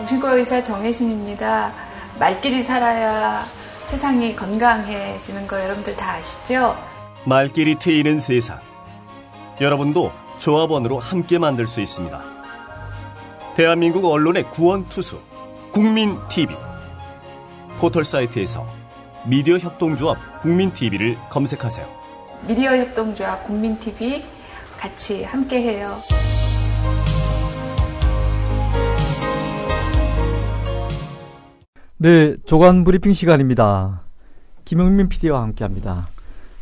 정신과 의사 정혜신입니다. 말끼리 살아야 세상이 건강해지는 거 여러분들 다 아시죠? 말끼리 트이는 세상. 여러분도 조합원으로 함께 만들 수 있습니다. 대한민국 언론의 구원투수 국민TV. 포털사이트에서 미디어 협동조합 국민TV를 검색하세요. 미디어 협동조합 국민TV 같이 함께해요. 네, 조간 브리핑 시간입니다. 김영민 PD와 함께합니다.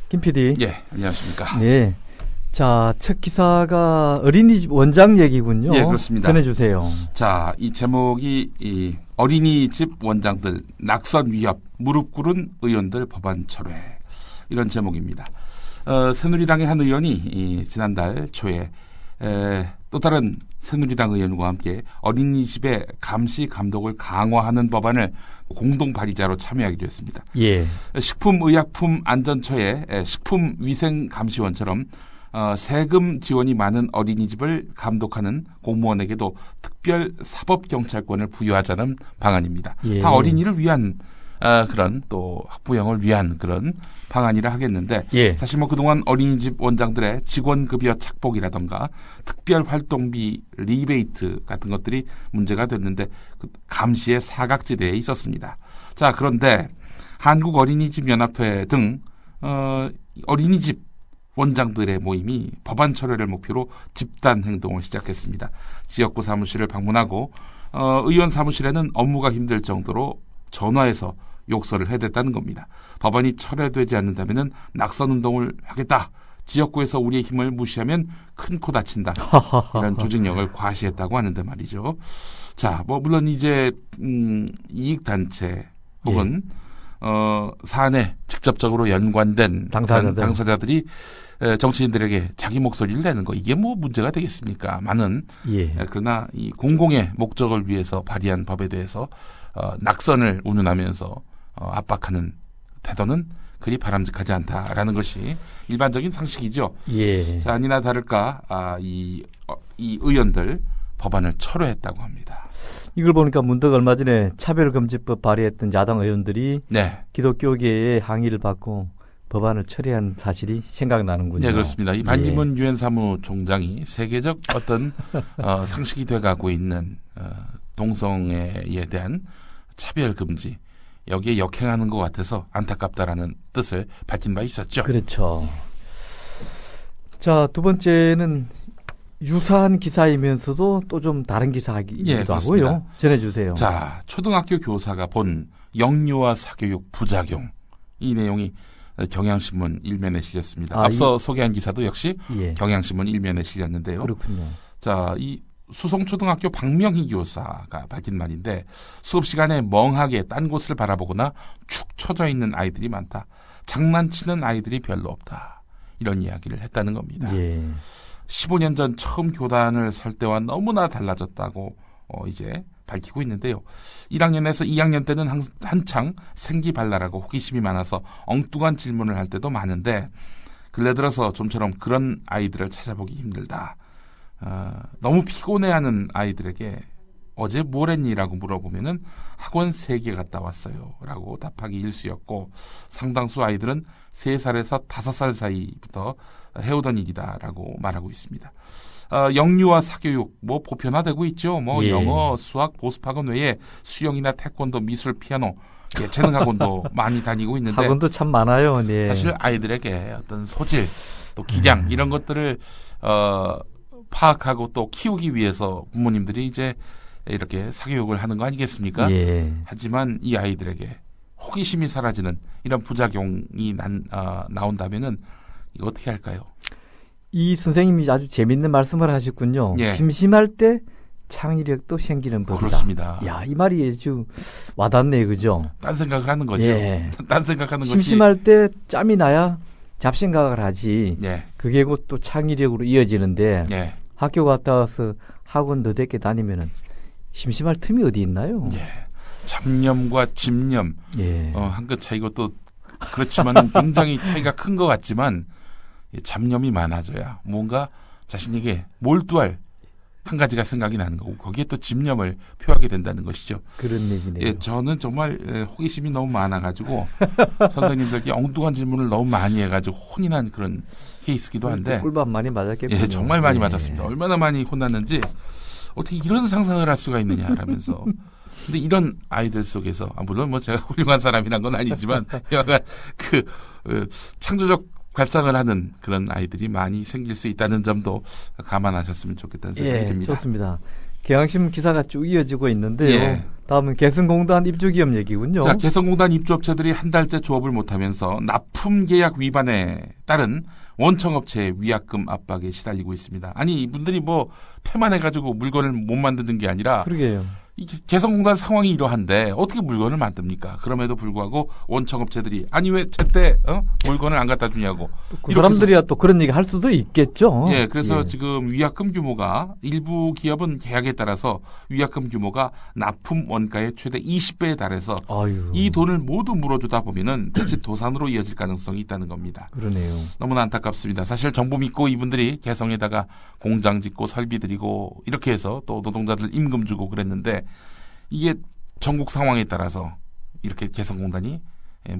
김 PD. 예, 안녕하십니까. 네, 자, 첫 기사가 어린이집 원장 얘기군요. 예, 그렇습니다. 전해주세요. 자, 이 제목이 이 어린이집 원장들 낙선 위협 무릎 꿇은 의원들 법안 철회 이런 제목입니다. 새누리당의 한 의원이 지난달 초에 또 다른 새누리당 의원과 함께 어린이집의 감시 감독을 강화하는 법안을 공동 발의자로 참여하기로 했습니다. 예. 식품의약품안전처의 식품위생감시원처럼 세금 지원이 많은 어린이집을 감독하는 공무원에게도 특별 사법경찰권을 부여하자는 방안입니다. 예. 다 어린이를 위한 그런 또 학부형을 위한 그런 방안이라 하겠는데 예. 사실 뭐 그동안 어린이집 원장들의 직원급여 착복이라던가 특별활동비 리베이트 같은 것들이 문제가 됐는데 그 감시의 사각지대에 있었습니다. 자, 그런데 한국어린이집연합회 등 어린이집 원장들의 모임이 법안 철회를 목표로 집단 행동을 시작했습니다. 지역구 사무실을 방문하고 의원 사무실에는 업무가 힘들 정도로 전화해서 욕설을 해댔다는 겁니다. 법안이 철회되지 않는다면 낙선운동을 하겠다. 지역구에서 우리의 힘을 무시하면 큰 코 다친다. 이런 조직력을 과시했다고 하는데 말이죠. 자, 뭐 물론 이제 이익단체 혹은 사안에 직접적으로 연관된 당사자들이 정치인들에게 자기 목소리를 내는 거 이게 뭐 문제가 되겠습니까? 많은 그러나 이 공공의 목적을 위해서 발의한 법에 대해서 낙선을 운운하면서 압박하는 태도는 그리 바람직하지 않다라는 것이 일반적인 상식이죠. 예. 자, 아니나 다를까 이 의원들 법안을 철회했다고 합니다. 이걸 보니까 문득 얼마 전에 차별금지법 발의했던 야당 의원들이 네. 기독교계의 항의를 받고 법안을 철회한 사실이 생각나는군요. 네, 그렇습니다. 이 반기문 유엔 사무총장이 세계적 어떤 상식이 돼가고 있는 동성애에 대한 차별금지 여기에 역행하는 것 같아서 안타깝다라는 뜻을 밝힌 바 있었죠. 그렇죠. 자, 두 번째는 유사한 기사이면서도 또 좀 다른 기사이기도 하고요. 전해주세요. 자, 초등학교 교사가 본 영유아 사교육 부작용 이 내용이 경향신문 1면에 실렸습니다. 앞서 소개한 기사도 역시 경향신문 1면에 실렸는데요. 그렇군요. 자, 이 수성초등학교 박명희 교사가 밝힌 말인데 수업 시간에 멍하게 딴 곳을 바라보거나 축 처져 있는 아이들이 많다. 장난치는 아이들이 별로 없다. 이런 이야기를 했다는 겁니다. 예. 15년 전 처음 교단을 설 때와 너무나 달라졌다고 이제 밝히고 있는데요. 1학년에서 2학년 때는 한창 생기발랄하고 호기심이 많아서 엉뚱한 질문을 할 때도 많은데 근래 들어서 좀처럼 그런 아이들을 찾아보기 힘들다. 너무 피곤해하는 아이들에게 어제 뭘 했니라고 물어보면은 학원 3개 갔다 왔어요 라고 답하기 일쑤였고 상당수 아이들은 3살에서 5살 사이부터 해오던 일이다라고 말하고 있습니다. 영유아 사교육 뭐 보편화되고 있죠. 뭐 영어, 수학, 보습학원 외에 수영이나 태권도, 미술, 피아노, 재능 학원도 많이 다니고 있는데 학원도 참 많아요. 네. 사실 아이들에게 어떤 소질, 또 기량 이런 것들을 파악하고 또 키우기 위해서 부모님들이 이제 이렇게 사교육을 하는 거 아니겠습니까? 하지만 이 아이들에게 호기심이 사라지는 이런 부작용이 나온다면은 이거 어떻게 할까요? 이 선생님이 아주 재밌는 말씀을 하셨군요. 심심할 때 창의력도 생기는 법이다. 그렇습니다. 야, 이 말이 아주 와닿네, 그죠? 딴 생각을 하는 거죠. 딴 생각하는 것이 심심할 때 짬이 나야 잡생각을 하지. 그게 곧 또 창의력으로 이어지는데 학교 갔다 와서 학원 너댓게 다니면은 심심할 틈이 어디 있나요? 잡념과 집념 한 끗 차이고 또 그렇지만 굉장히 차이가 큰 것 같지만 잡념이 많아져야 뭔가 자신에게 몰두할 한 가지가 생각이 나는 거고 거기에 또 집념을 표하게 된다는 것이죠. 그런 얘기네요. 예, 저는 정말 호기심이 너무 많아가지고 선생님들께 엉뚱한 질문을 너무 많이 해가지고 혼이 난 그런 케이스기도 한데 꿀밤 많이 맞았겠군요. 예, 정말 많이 맞았습니다. 얼마나 많이 혼났는지 어떻게 이런 상상을 할 수가 있느냐라면서. 근데 이런 아이들 속에서 물론 뭐 제가 훌륭한 사람이란 건 아니지만 약간 창조적 발상을 하는 그런 아이들이 많이 생길 수 있다는 점도 감안하셨으면 좋겠다는 생각이 듭니다. 좋습니다. 경향신문 기사가 쭉 이어지고 있는데요. 예. 다음은 개성공단 입주기업 얘기군요. 자, 개성공단 입주업체들이 한 달째 조업을 못하면서 납품 계약 위반에 따른 원청업체의 위약금 압박에 시달리고 있습니다. 아니 이분들이 뭐 태만해가지고 물건을 못 만드는 게 아니라 그러게요. 이 개성공단 상황이 이러한데 어떻게 물건을 만듭니까? 그럼에도 불구하고 원청업체들이 아니 왜 제때 물건을 안 갖다 주냐고. 그 사람들이야 또 그런 얘기 할 수도 있겠죠. 예, 그래서 지금 위약금 규모가 일부 기업은 계약에 따라서 위약금 규모가 납품 원가의 최대 20배에 달해서 이 돈을 모두 물어주다 보면은 자칫 도산으로 이어질 가능성이 있다는 겁니다. 그러네요. 너무나 안타깝습니다. 사실 정부 믿고 이분들이 개성에다가 공장 짓고 설비 들이고 이렇게 해서 또 노동자들 임금 주고 그랬는데 이게 전국 상황에 따라서 이렇게 개성공단이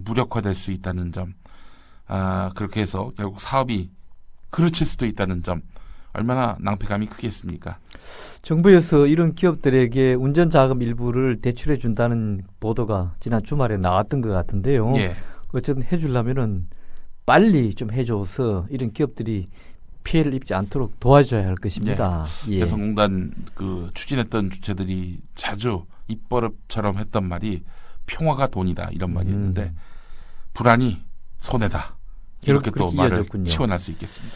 무력화될 수 있다는 점, 그렇게 해서 결국 사업이 그르칠 수도 있다는 점, 얼마나 낭패감이 크겠습니까? 정부에서 이런 기업들에게 운전자금 일부를 대출해 준다는 보도가 지난 주말에 나왔던 것 같은데요. 예. 어쨌든 해주려면은 빨리 좀 해줘서 이런 기업들이 피해를 입지 않도록 도와줘야 할 것입니다. 예. 개성공단 추진했던 주체들이 자주 입버릇처럼 했던 말이 평화가 돈이다 이런 말이었는데 불안이 손해다 이렇게 또 말을 이어졌군요. 치원할 수 있겠습니다.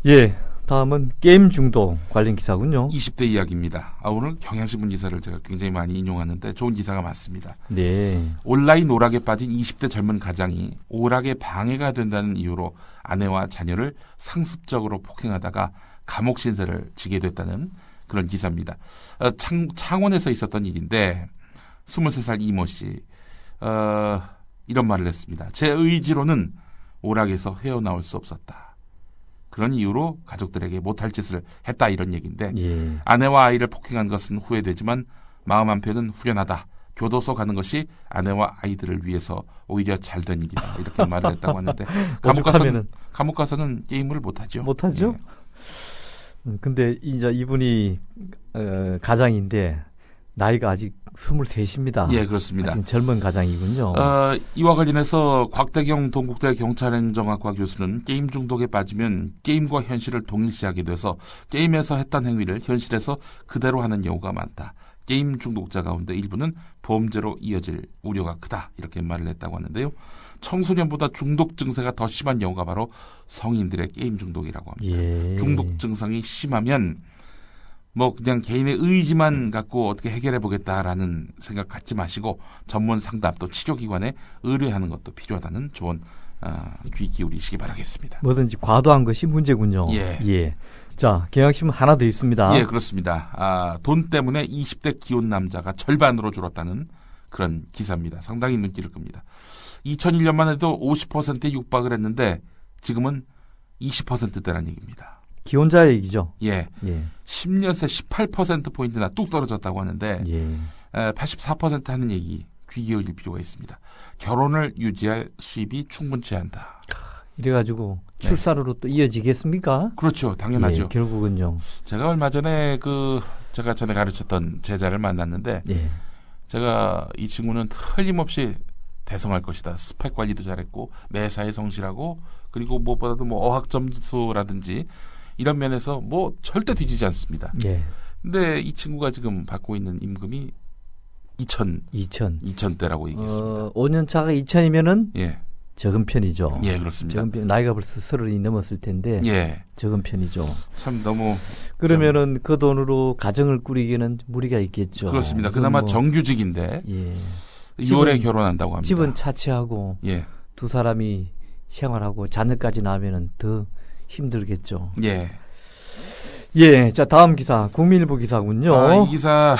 예, 다음은 게임 중독 관련 기사군요. 20대 이야기입니다. 오늘 경향신문 기사를 제가 굉장히 많이 인용하는데 좋은 기사가 많습니다. 네. 온라인 오락에 빠진 20대 젊은 가장이 오락에 방해가 된다는 이유로 아내와 자녀를 상습적으로 폭행하다가 감옥 신세를 지게 됐다는 그런 기사입니다. 창원에서 있었던 일인데 23살 이모 씨 이런 말을 했습니다. 제 의지로는 오락에서 헤어나올 수 없었다. 그런 이유로 가족들에게 못할 짓을 했다 이런 얘기인데 예. 아내와 아이를 폭행한 것은 후회되지만 마음 한편은 후련하다. 교도소 가는 것이 아내와 아이들을 위해서 오히려 잘된 일이다. 이렇게 말을 했다고 하는데 감옥 가서는 게임을 못하죠. 못하죠? 예. 근데 이제 이분이 가장인데 나이가 아직 23입니다. 예, 그렇습니다. 아직 젊은 가장이군요. 이와 관련해서 곽대경 동국대 경찰행정학과 교수는 게임 중독에 빠지면 게임과 현실을 동일시하게 돼서 게임에서 했던 행위를 현실에서 그대로 하는 경우가 많다. 게임 중독자 가운데 일부는 범죄로 이어질 우려가 크다. 이렇게 말을 했다고 하는데요. 청소년보다 중독 증세가 더 심한 경우가 바로 성인들의 게임 중독이라고 합니다. 예. 중독 증상이 심하면 그냥 개인의 의지만 갖고 어떻게 해결해 보겠다라는 생각 갖지 마시고 전문 상담 또 치료기관에 의뢰하는 것도 필요하다는 조언 귀 기울이시기 바라겠습니다. 뭐든지 과도한 것이 문제군요. 예. 자, 경향신문 하나 더 있습니다. 예, 그렇습니다. 돈 때문에 20대 기혼 남자가 절반으로 줄었다는 그런 기사입니다. 상당히 눈길을 끕니다. 2001년만 해도 50%에 육박을 했는데 지금은 20%대라는 얘기입니다. 기혼자 얘기죠. 예. 10년 새 18%포인트나 뚝 떨어졌다고 하는데 84% 하는 얘기 귀 기울일 필요가 있습니다. 결혼을 유지할 수입이 충분치 않다. 이래가지고 출산으로 또 이어지겠습니까? 그렇죠. 당연하죠. 예, 결국은요. 제가 얼마 전에 제가 전에 가르쳤던 제자를 만났는데 제가 이 친구는 틀림없이 대성할 것이다. 스펙 관리도 잘했고 매사에 성실하고 그리고 무엇보다도 어학 점수라든지 이런 면에서 절대 뒤지지 않습니다. 근데 이 친구가 지금 받고 있는 임금이 2,000대라고 얘기했습니다. 5년 차가 2,000이면은 예. 적은 편이죠. 예, 그렇습니다. 나이가 벌써 30이 넘었을 텐데 적은 편이죠. 참 너무 그러면은 그 돈으로 가정을 꾸리기에는 무리가 있겠죠. 그렇습니다. 그나마 정규직인데 6월에 결혼한다고 합니다. 집은 차치하고 두 사람이 생활하고 자녀까지 낳으면은 더 힘들겠죠. 자, 다음 기사 국민일보 기사군요. 이 기사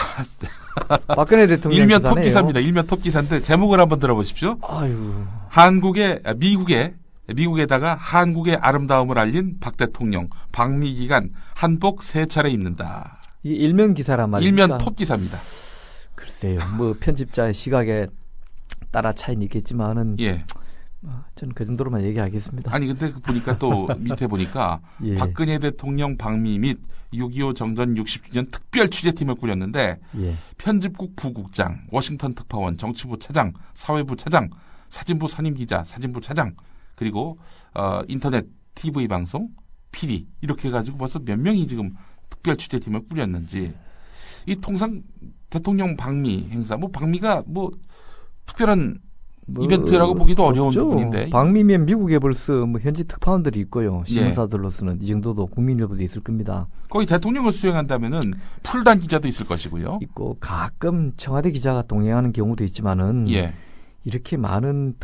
박근혜 대통령 일면 기사네요. 톱 기사입니다. 일면 톱 기사인데 제목을 한번 들어보십시오. 미국의 미국에다가 한국의 아름다움을 알린 박 대통령 방미 기간 한복 3차례 입는다. 이게 일면 기사란 말입니까? 일면 톱 기사입니다. 글쎄요. 뭐 편집자의 시각에 따라 차이는 있겠지만은 예. 저는 그 정도로만 얘기하겠습니다. 아니 근데 보니까 또 밑에 보니까 예. 박근혜 대통령 방미 및 6.25 정전 60주년 특별 취재팀을 꾸렸는데 예. 편집국 부국장, 워싱턴 특파원, 정치부 차장, 사회부 차장, 사진부 선임기자, 사진부 차장, 그리고 인터넷 TV 방송, PD 이렇게 해가지고 벌써 몇 명이 지금 특별 취재팀을 꾸렸는지. 이 통상 대통령 방미 행사, 뭐 방미가 뭐 특별한 이벤트라고 보기도 어려운 없죠. 부분인데. 방미면 미국에 벌써 뭐 현지 특파원들이 있고요. 신문사들로서는 이 정도도 국민일보도 있을 겁니다. 거의 대통령을 수행한다면은 풀단 기자도 있을 것이고요. 있고 가끔 청와대 기자가 동행하는 경우도 있지만은 예. 이렇게 많은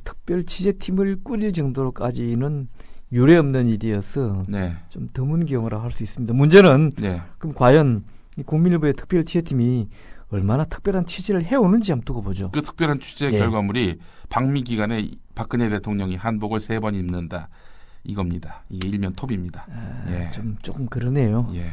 특별 취재팀을 꾸릴 정도로까지는 유례 없는 일이어서 네. 좀 드문 경우라 할 수 있습니다. 문제는 네. 그럼 과연 이 국민일보의 특별 취재팀이 얼마나 특별한 취재를 해오는지 한번 두고 보죠. 그 특별한 취재 예. 결과물이 방미 기간에 박근혜 대통령이 한복을 3번 입는다. 이겁니다. 이게 일면 톱입니다. 예. 조금 그러네요. 예.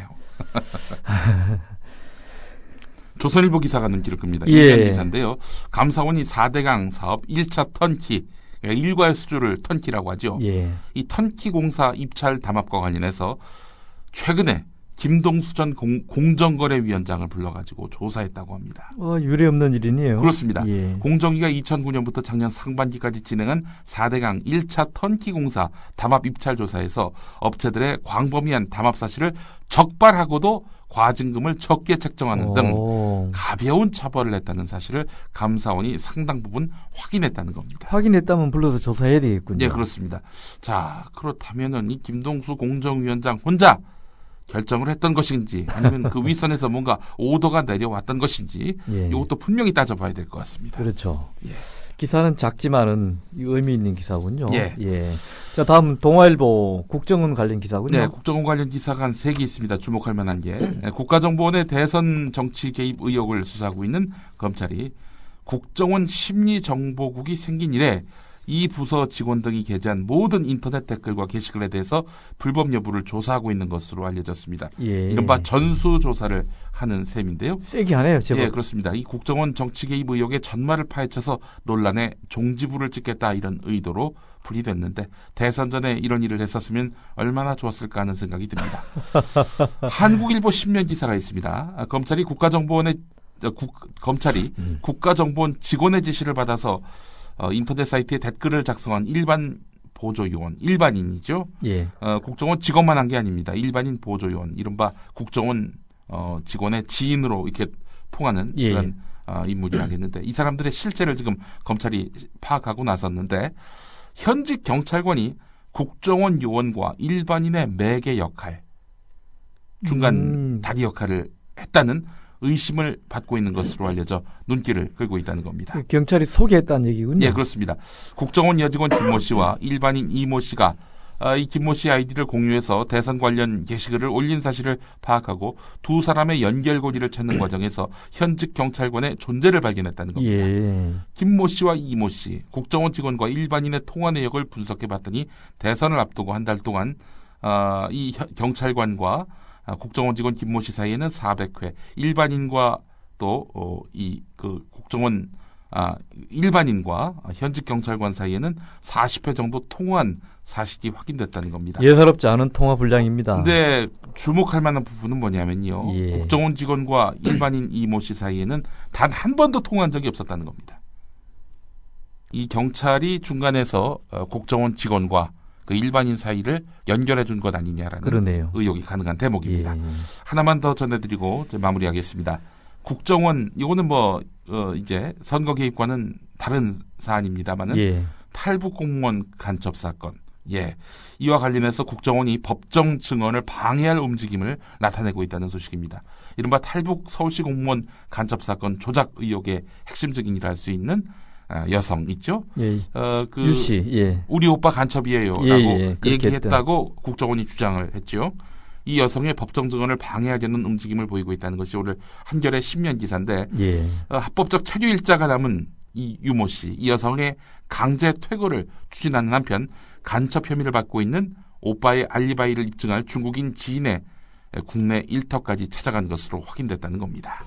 조선일보 기사가 눈길을 끕니다. 예. 일면 기사인데요. 감사원이 4대강 사업 1차 턴키, 그러니까 일괄 수주를 턴키라고 하죠. 예. 이 턴키 공사 입찰 담합과 관련해서 최근에 김동수 전 공정거래위원장을 불러가지고 조사했다고 합니다. 유례 없는 일이네요. 그렇습니다. 예. 공정위가 2009년부터 작년 상반기까지 진행한 4대강 1차 턴키 공사 담합 입찰 조사에서 업체들의 광범위한 담합 사실을 적발하고도 과징금을 적게 책정하는 등 가벼운 처벌을 했다는 사실을 감사원이 상당 부분 확인했다는 겁니다. 확인했다면 불러서 조사해야 되겠군요. 네, 그렇습니다. 자, 그렇다면은 이 김동수 공정위원장 혼자 결정을 했던 것인지 아니면 그 윗선에서 뭔가 오더가 내려왔던 것인지 예. 이것도 분명히 따져봐야 될 것 같습니다. 그렇죠. 예. 기사는 작지만은 의미 있는 기사군요. 예. 예. 자, 다음 동아일보 국정원 관련 기사군요. 네, 국정원 관련 기사가 한 3개 있습니다. 주목할 만한 게. 국가정보원의 대선 정치 개입 의혹을 수사하고 있는 검찰이 국정원 심리정보국이 생긴 이래 이 부서 직원 등이 게재한 모든 인터넷 댓글과 게시글에 대해서 불법 여부를 조사하고 있는 것으로 알려졌습니다. 예. 이른바 전수조사를 하는 셈인데요. 세게 하네요, 제법. 예, 그렇습니다. 이 국정원 정치 개입 의혹의 전말을 파헤쳐서 논란에 종지부를 찍겠다 이런 의도로 풀이됐는데 대선 전에 이런 일을 했었으면 얼마나 좋았을까 하는 생각이 듭니다. 한국일보 신면 기사가 있습니다. 검찰이 국가정보원 직원의 지시를 받아서 인터넷 사이트에 댓글을 작성한 일반 보조요원, 일반인이죠. 예. 국정원 직원만 한 게 아닙니다. 일반인 보조요원, 이른바 국정원 직원의 지인으로 이렇게 통하는 예. 그런 인물이라겠는데 이 사람들의 실체를 지금 검찰이 파악하고 나섰는데 현직 경찰관이 국정원 요원과 일반인의 매개 역할, 중간 다리 역할을 했다는 의심을 받고 있는 것으로 알려져 눈길을 끌고 있다는 겁니다. 경찰이 소개했다는 얘기군요. 예, 그렇습니다. 국정원 여직원 김모 씨와 일반인 이모 씨가 이 김모 씨 아이디를 공유해서 대선 관련 게시글을 올린 사실을 파악하고 두 사람의 연결고리를 찾는 과정에서 현직 경찰관의 존재를 발견했다는 겁니다. 예. 김모 씨와 이모 씨, 국정원 직원과 일반인의 통화 내역을 분석해봤더니 대선을 앞두고 한 달 동안 이 경찰관과 국정원 직원 김모 씨 사이에는 400회, 일반인과 또 국정원 일반인과 현직 경찰관 사이에는 40회 정도 통화한 사실이 확인됐다는 겁니다. 예사롭지 않은 통화 분량입니다. 근데 주목할 만한 부분은 뭐냐면요. 예. 국정원 직원과 일반인 이모 씨 사이에는 단 한 번도 통화한 적이 없었다는 겁니다. 이 경찰이 중간에서 국정원 직원과 그 일반인 사이를 연결해 준 것 아니냐라는 그러네요. 의혹이 가능한 대목입니다. 예. 하나만 더 전해드리고 이제 마무리하겠습니다. 국정원 이거는 이제 선거 개입과는 다른 사안입니다만은 예. 탈북 공무원 간첩 사건. 예. 이와 관련해서 국정원이 법정 증언을 방해할 움직임을 나타내고 있다는 소식입니다. 이른바 탈북 서울시 공무원 간첩 사건 조작 의혹의 핵심적인 일을 할 수 있는 여성 있죠? 예. 유 씨. 예. 우리 오빠 간첩이에요라고 예. 얘기했다고 국정원이 주장을 했죠. 이 여성의 법정 증언을 방해하려는 움직임을 보이고 있다는 것이 오늘 한겨레 신면 기사인데 예. 합법적 체류 일자가 남은 이 유모 씨, 이 여성의 강제 퇴거를 추진하는 한편 간첩 혐의를 받고 있는 오빠의 알리바이를 입증할 중국인 지인의 국내 일터까지 찾아간 것으로 확인됐다는 겁니다.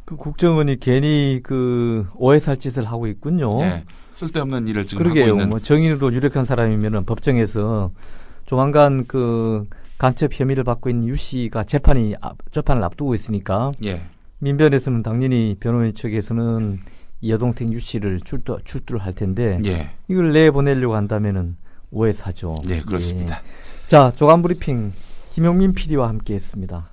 그 국정원이 괜히 그 오해 살 짓을 하고 있군요. 네, 쓸데없는 일을 지금 그러게요. 하고 있는. 뭐 정인으로 유력한 사람이면은 법정에서 조만간 그 간첩 혐의를 받고 있는 유 씨가 재판을 앞두고 있으니까 예. 민변에서는 당연히 변호인 측에서는 이 여동생 유 씨를 출두를 할 텐데 예. 이걸 내보내려고 한다면은 오해 사죠. 네, 그렇습니다. 예. 자, 조간 브리핑 김용민 PD와 함께했습니다.